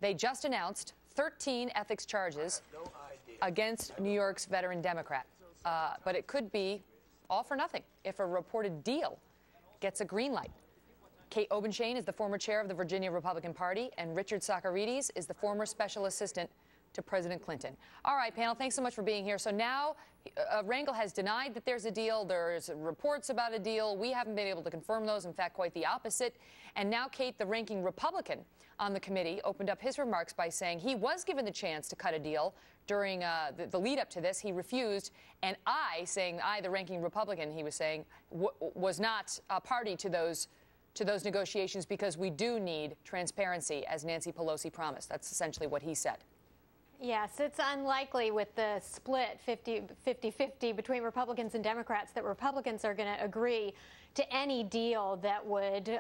They just announced 13 ethics charges against New York's veteran Democrat. But it could be all for nothing if a reported deal gets a green light. Kate Obenshain is the former chair of the Virginia Republican Party, and Richard Socarides is the former special assistant to President Clinton. All right, panel, thanks so much for being here. So now Rangel has denied that there's a deal. There's reports about a deal. We haven't been able to confirm those. In fact, quite the opposite. And now Kate, the ranking Republican on the committee, opened up his remarks by saying he was given the chance to cut a deal during the lead up to this. He refused. And I, the ranking Republican, he was saying, was not a party to those negotiations because we do need transparency, as Nancy Pelosi promised. That's essentially what he said. Yes, it's unlikely with the split 50-50 between Republicans and Democrats that Republicans are going to agree to any deal that would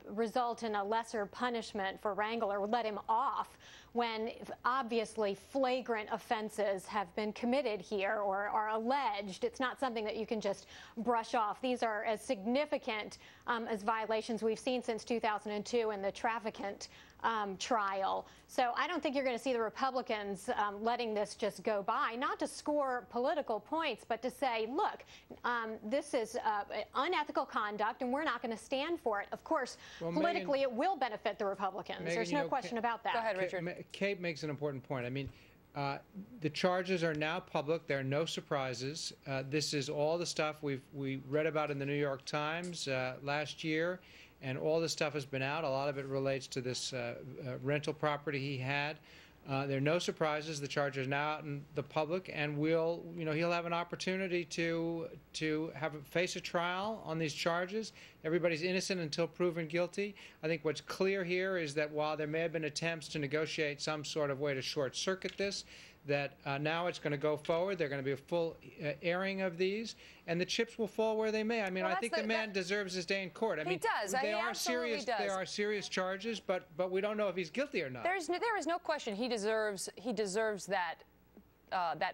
result in a lesser punishment for Rangel or let him off when obviously flagrant offenses have been committed here or are alleged. It's not something that you can just brush off. These are as significant as violations we've seen since 2002 in the trafficant trial. So I don't think you're going to see the Republicans letting this just go by, not to score political points, but to say, look, this is unethical conduct, and we're not going to stand for it. Of course, politically, it will benefit the Republicans. Megyn, there's no question about that. Go ahead, Richard. Kate makes an important point. I mean, the charges are now public. There are no surprises. This is all the stuff we read about in the New York Times last year, and all this stuff has been out. A lot of it relates to this rental property he had. There are no surprises. The charge is now out in the public, and he'll have an opportunity to face a trial on these charges. Everybody's innocent until proven guilty. I think what's clear here is that while there may have been attempts to negotiate some sort of way to short-circuit this, that now it's going to go forward. There's going to be a full airing of these, and the chips will fall where they may. I mean, I think the man deserves his day in court. I mean, he does. They are serious. There are serious charges, but we don't know if he's guilty or not. There is no question he deserves that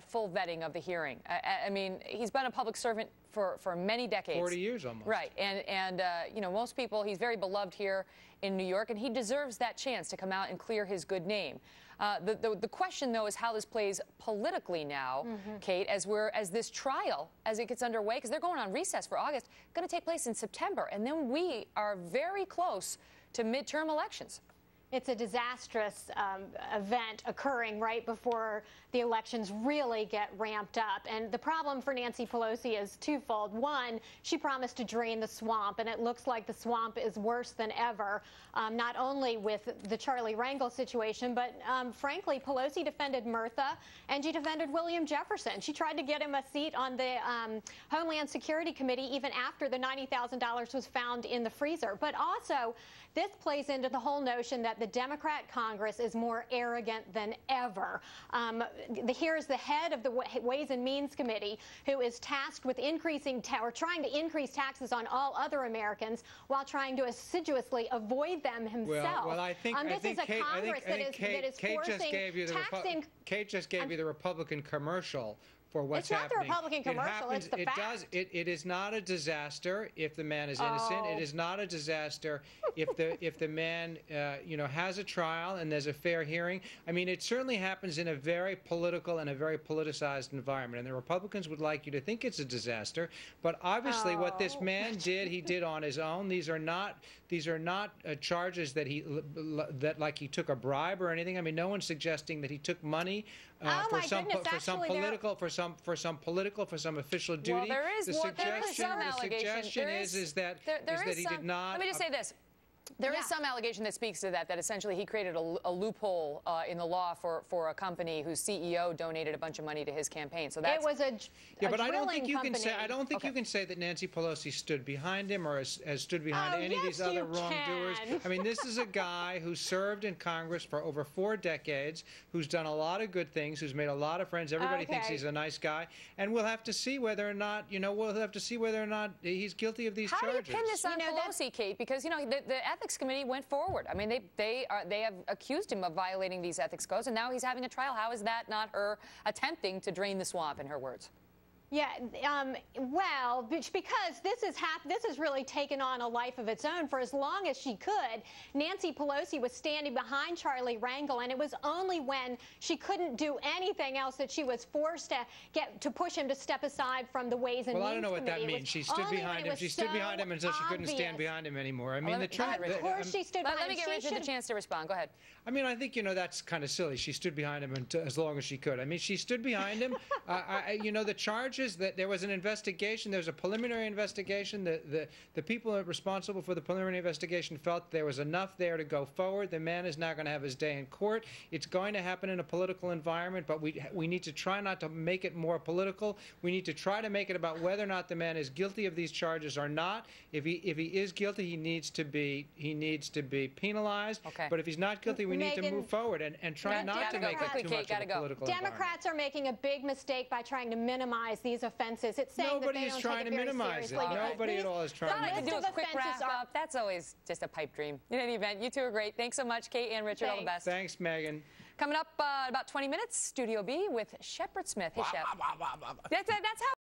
full vetting of the hearing. I mean, he's been a public servant for many decades. 40 years almost. Right. And most people, he's very beloved here in New York, and he deserves that chance to come out and clear his good name. The question, though, is how this plays politically now, Kate, as this trial, as it gets underway, because they're going on recess for August, going to take place in September. And then we are very close to midterm elections. It's a disastrous event occurring right before the elections really get ramped up. And the problem for Nancy Pelosi is twofold. One, she promised to drain the swamp, and it looks like the swamp is worse than ever, not only with the Charlie Rangel situation, but frankly, Pelosi defended Murtha, and she defended William Jefferson. She tried to get him a seat on the Homeland Security Committee even after the $90,000 was found in the freezer. But also, this plays into the whole notion that the Democrat Congress is more arrogant than ever. Here's the head of the Ways and Means Committee, who is tasked with trying to increase taxes on all other Americans while trying to assiduously avoid them himself. Well, I think this is a Congress that is forcing taxing. Kate just gave you the Republican commercial for what's happening. It's not the Republican commercial. It's the fact. It is not a disaster if the man is innocent. It is not a disaster if the man has a trial and there's a fair hearing. I mean, it certainly happens in a very political and a very politicized environment. And the Republicans would like you to think it's a disaster. But obviously, what this man did, he did on his own. These are not charges that like he took a bribe or anything. I mean, no one's suggesting that he took money for some official duty. Well, there is some allegation. The suggestion is that he did not. Let me just say this. There is some allegation that speaks to that essentially he created a loophole in the law for a company whose CEO donated a bunch of money to his campaign. So that's it was a but I don't think you can say you can say that Nancy Pelosi stood behind him or has stood behind any of these other wrongdoers. I mean, this is a guy who served in Congress for over 4 decades, who's done a lot of good things, who's made a lot of friends. Everybody thinks he's a nice guy, and we'll have to see whether or not he's guilty of these charges. How do you pin this on Pelosi, Kate? Because the ethics committee went forward. I mean, they have accused him of violating these ethics codes, and now he's having a trial. How is that not her attempting to drain the swamp, in her words? Yeah, well, because this has really taken on a life of its own. For as long as she could, Nancy Pelosi was standing behind Charlie Rangel, and it was only when she couldn't do anything else that she was forced to push him to step aside from the Ways and Means Well, I don't know what that Committee. means. She stood behind him. She stood behind him until she couldn't stand behind him anymore. I mean, the truth. Of course, she stood behind him. Let me get Richard the chance to respond. Go ahead. I mean, I think, that's kind of silly. She stood behind him as long as she could. I mean, she stood behind him. The charges that there was an investigation, there was a preliminary investigation. The people responsible for the preliminary investigation felt there was enough there to go forward. The man is now going to have his day in court. It's going to happen in a political environment, but we need to try not to make it more political. We need to try to make it about whether or not the man is guilty of these charges or not. If he is guilty, he needs to be penalized. Okay. But if he's not guilty, we need to move forward and try not to make it too much of a political Democrats are making a big mistake by trying to minimize these offenses. It's saying Nobody that they is don't trying take to it very minimize it. seriously. Nobody at all is trying to Thought I could do a List of quick offenses wrap are- up. That's always just a pipe dream. In any event, you two are great. Thanks so much, Kate and Richard. All the best. Thanks, Megyn. Coming up about 20 minutes, Studio B with Shepard Smith. Hey, Shep. That's how.